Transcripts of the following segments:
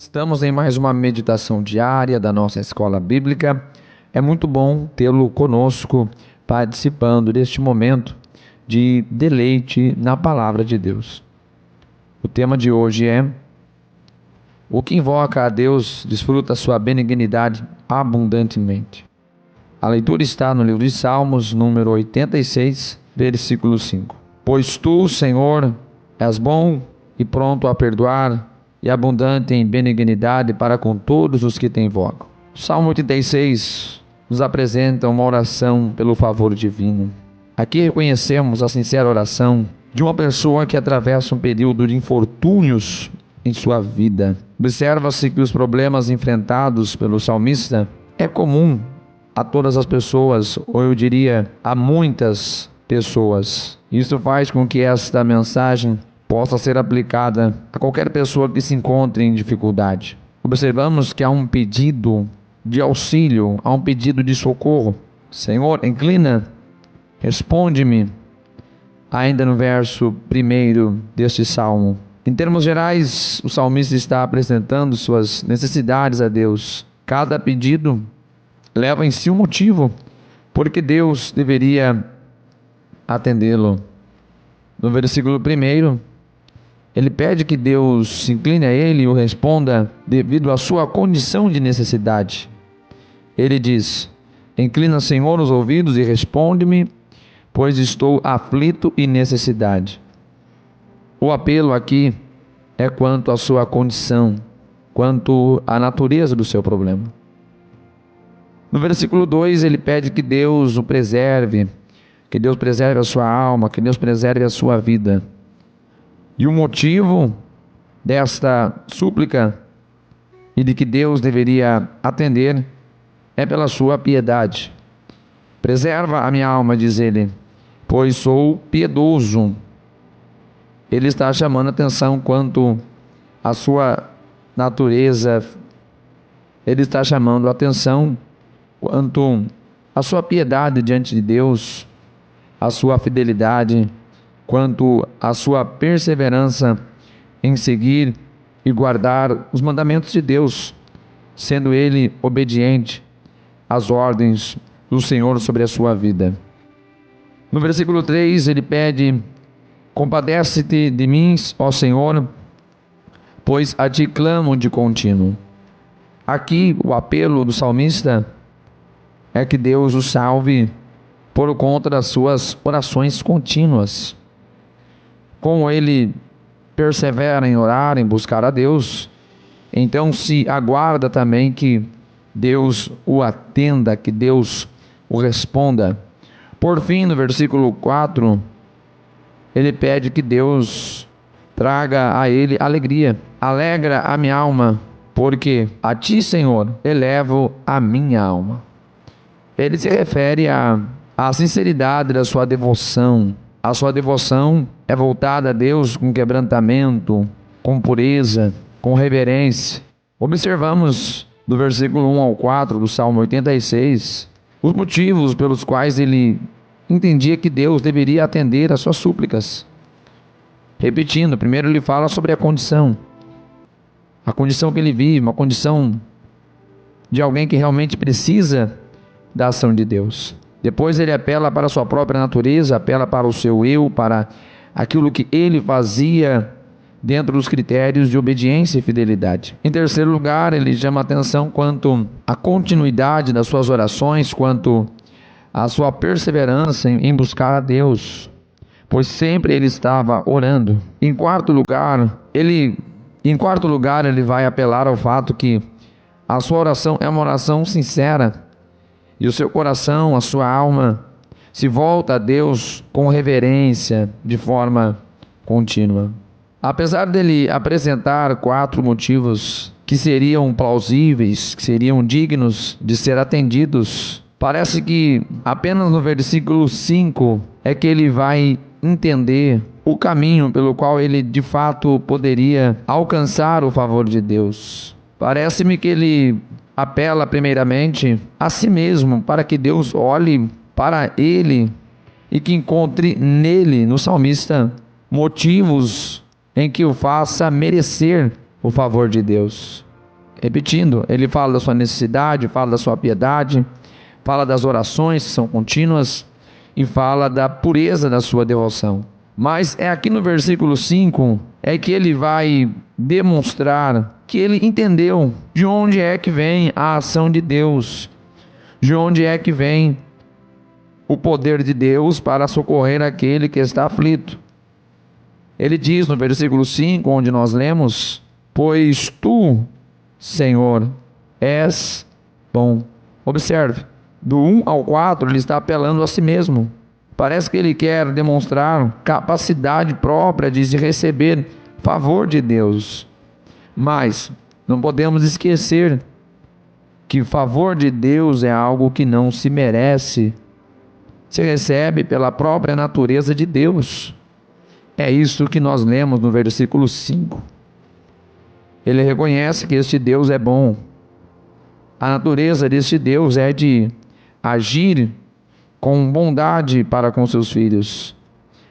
Estamos em mais uma meditação diária da nossa escola bíblica. É muito bom tê-lo conosco, participando deste momento de deleite na palavra de Deus. O tema de hoje é: o que invoca a Deus desfruta sua benignidade abundantemente. A leitura está no livro de Salmos, número 86, versículo 5. Pois tu, Senhor, és bom e pronto a perdoar, e abundante em benignidade para com todos os que te invocam. Salmo 86 nos apresenta uma oração pelo favor divino. Aqui reconhecemos a sincera oração de uma pessoa que atravessa um período de infortúnios em sua vida. Observa-se que os problemas enfrentados pelo salmista é comum a todas as pessoas, ou eu diria, a muitas pessoas. Isso faz com que esta mensagem possa ser aplicada a qualquer pessoa que se encontre em dificuldade. Observamos que há um pedido de auxílio, há um pedido de socorro. Senhor, inclina, responde-me, ainda no verso 1 deste salmo. Em termos gerais, o salmista está apresentando suas necessidades a Deus. Cada pedido leva em si um motivo, porque Deus deveria atendê-lo. No versículo 1, ele pede que Deus se incline a ele e o responda devido à sua condição de necessidade. Ele diz: inclina, Senhor, os ouvidos e responde-me, pois estou aflito e necessidade. O apelo aqui é quanto à sua condição, quanto à natureza do seu problema. No versículo 2, ele pede que Deus o preserve, que Deus preserve a sua alma, que Deus preserve a sua vida. E o motivo desta súplica e de que Deus deveria atender é pela sua piedade. Preserva a minha alma, diz ele, pois sou piedoso. Ele está chamando a atenção quanto à sua natureza, ele está chamando a atenção quanto à sua piedade diante de Deus, a sua fidelidade, quanto à sua perseverança em seguir e guardar os mandamentos de Deus, sendo ele obediente às ordens do Senhor sobre a sua vida. No versículo 3, ele pede: compadece-te de mim, ó Senhor, pois a ti clamo de contínuo. Aqui o apelo do salmista é que Deus o salve por conta das suas orações contínuas. Como ele persevera em orar, em buscar a Deus, então se aguarda também que Deus o atenda, que Deus o responda. Por fim, no versículo 4, ele pede que Deus traga a ele alegria. Alegra a minha alma, porque a ti, Senhor, elevo a minha alma. Ele se refere à sinceridade da sua devoção. A sua devoção é voltada a Deus com quebrantamento, com pureza, com reverência. Observamos do versículo 1 ao 4 do Salmo 86 os motivos pelos quais ele entendia que Deus deveria atender às suas súplicas. Repetindo, primeiro ele fala sobre a condição que ele vive, uma condição de alguém que realmente precisa da ação de Deus. Depois ele apela para a sua própria natureza, apela para o seu eu, para aquilo que ele fazia dentro dos critérios de obediência e fidelidade. Em terceiro lugar, ele chama a atenção quanto à continuidade das suas orações, quanto à sua perseverança em buscar a Deus, pois sempre ele estava orando. Em quarto lugar, ele vai apelar ao fato que a sua oração é uma oração sincera, e o seu coração, a sua alma, se volta a Deus com reverência, de forma contínua. Apesar dele apresentar 4 motivos que seriam plausíveis, que seriam dignos de ser atendidos, parece que apenas no versículo 5 é que ele vai entender o caminho pelo qual ele de fato poderia alcançar o favor de Deus. Parece-me que ele apela primeiramente a si mesmo, para que Deus olhe para ele e que encontre nele, no salmista, motivos em que o faça merecer o favor de Deus. Repetindo, ele fala da sua necessidade, fala da sua piedade, fala das orações que são contínuas e fala da pureza da sua devoção. Mas é aqui no versículo 5 é que ele vai demonstrar que ele entendeu de onde é que vem a ação de Deus, de onde é que vem o poder de Deus para socorrer aquele que está aflito. Ele diz no versículo 5, onde nós lemos: pois tu, Senhor, és bom. Observe, do 1 ao 4 ele está apelando a si mesmo. Parece que ele quer demonstrar capacidade própria de receber favor de Deus. Mas não podemos esquecer que favor de Deus é algo que não se merece. Se recebe pela própria natureza de Deus. É isso que nós lemos no versículo 5. Ele reconhece que este Deus é bom. A natureza deste Deus é de agir com bondade para com seus filhos,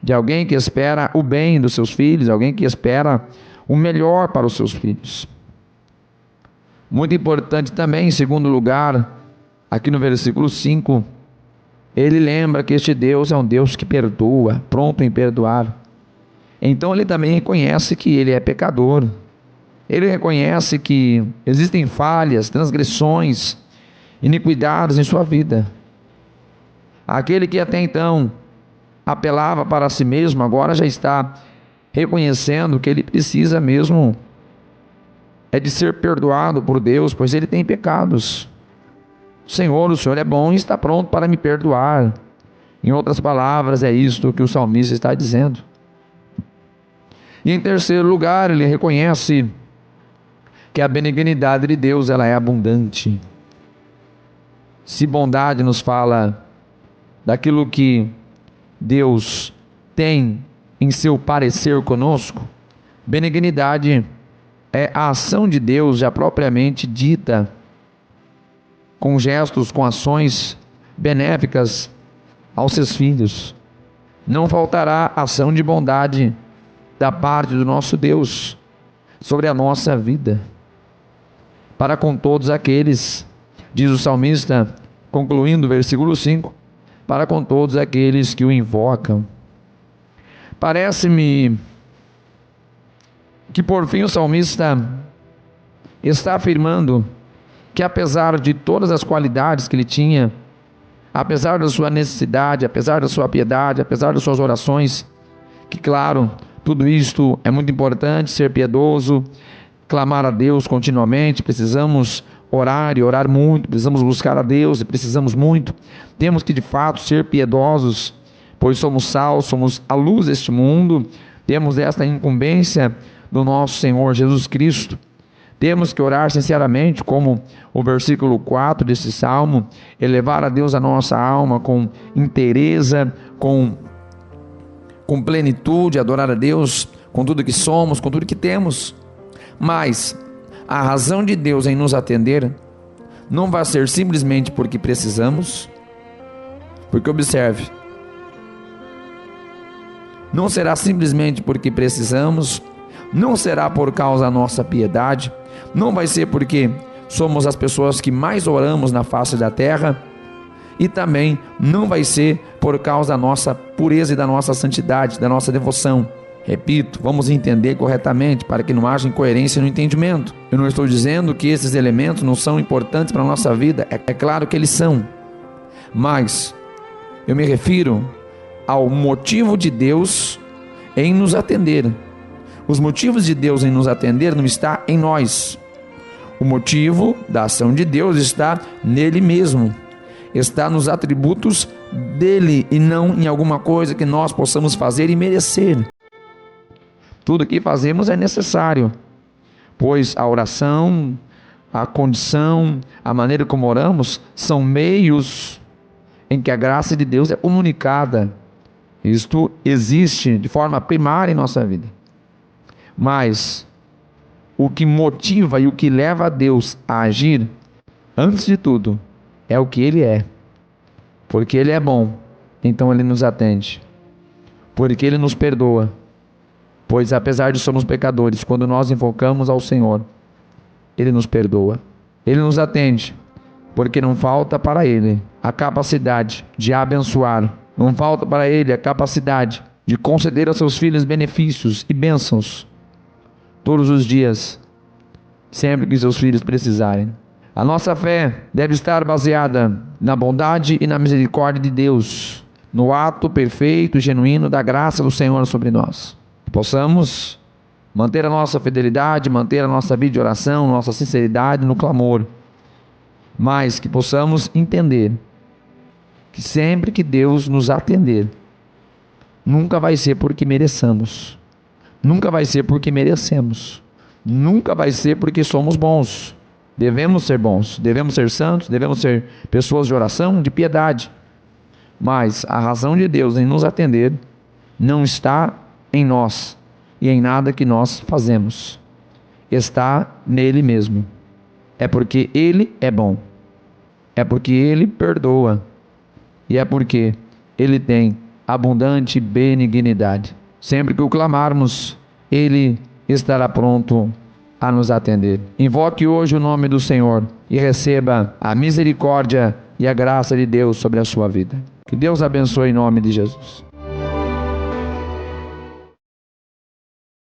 de alguém que espera o bem dos seus filhos, alguém que espera o melhor para os seus filhos. Muito importante também, em segundo lugar, aqui no versículo 5, ele lembra que este Deus é um Deus que perdoa, pronto em perdoar. Então ele também reconhece que ele é pecador. Ele reconhece que existem falhas, transgressões, iniquidades em sua vida. Aquele que até então apelava para si mesmo, agora já está reconhecendo que ele precisa mesmo de ser perdoado por Deus, pois ele tem pecados. Senhor, o Senhor é bom e está pronto para me perdoar. Em outras palavras, é isto que o salmista está dizendo. E em terceiro lugar, ele reconhece que a benignidade de Deus ela é abundante. Se bondade nos fala daquilo que Deus tem em seu parecer conosco, benignidade é a ação de Deus já propriamente dita, com gestos, com ações benéficas aos seus filhos. Não faltará ação de bondade da parte do nosso Deus sobre a nossa vida, para com todos aqueles, diz o salmista, concluindo o versículo 5, para com todos aqueles que o invocam. Parece-me que por fim o salmista está afirmando que apesar de todas as qualidades que ele tinha, apesar da sua necessidade, apesar da sua piedade, apesar das suas orações, que claro, tudo isto é muito importante, ser piedoso, clamar a Deus continuamente, precisamos orar e orar muito, precisamos buscar a Deus e precisamos muito, temos que de fato ser piedosos, pois somos sal, somos a luz deste mundo, temos esta incumbência do nosso Senhor Jesus Cristo, temos que orar sinceramente, como o versículo 4 desse salmo, elevar a Deus a nossa alma com inteireza, com plenitude, adorar a Deus com tudo que somos, com tudo que temos. Mas a razão de Deus em nos atender não vai ser simplesmente porque precisamos, porque observe, não será simplesmente porque precisamos, não será por causa da nossa piedade, não vai ser porque somos as pessoas que mais oramos na face da terra, e também não vai ser por causa da nossa pureza e da nossa santidade, da nossa devoção. Repito, vamos entender corretamente para que não haja incoerência no entendimento. Eu não estou dizendo que esses elementos não são importantes para a nossa vida, é claro que eles são, mas eu me refiro ao motivo de Deus em nos atender. Os motivos de Deus em nos atender não está em nós. O motivo da ação de Deus está nele mesmo, está nos atributos dele e não em alguma coisa que nós possamos fazer e merecer. Tudo que fazemos é necessário, pois a oração, a condição, a maneira como oramos são meios em que a graça de Deus é comunicada. Isto existe de forma primária em nossa vida. Mas o que motiva e o que leva a Deus a agir, antes de tudo, é o que Ele é. Porque Ele é bom, então Ele nos atende. Porque Ele nos perdoa. Pois apesar de sermos pecadores, quando nós invocamos ao Senhor, Ele nos perdoa. Ele nos atende, porque não falta para Ele a capacidade de abençoar. Não falta para Ele a capacidade de conceder aos seus filhos benefícios e bênçãos todos os dias, sempre que seus filhos precisarem. A nossa fé deve estar baseada na bondade e na misericórdia de Deus, no ato perfeito e genuíno da graça do Senhor sobre nós. Que possamos manter a nossa fidelidade, manter a nossa vida de oração, nossa sinceridade no clamor, mas que possamos entender que sempre que Deus nos atender, nunca vai ser porque mereçamos, nunca vai ser porque merecemos, nunca vai ser porque somos bons. Devemos ser bons, devemos ser santos, devemos ser pessoas de oração, de piedade. Mas a razão de Deus em nos atender não está em nós e em nada que nós fazemos. Está nele mesmo. É porque Ele é bom. É porque Ele perdoa. E é porque Ele tem abundante benignidade. Sempre que o clamarmos, Ele estará pronto a nos atender. Invoque hoje o nome do Senhor e receba a misericórdia e a graça de Deus sobre a sua vida. Que Deus abençoe em nome de Jesus.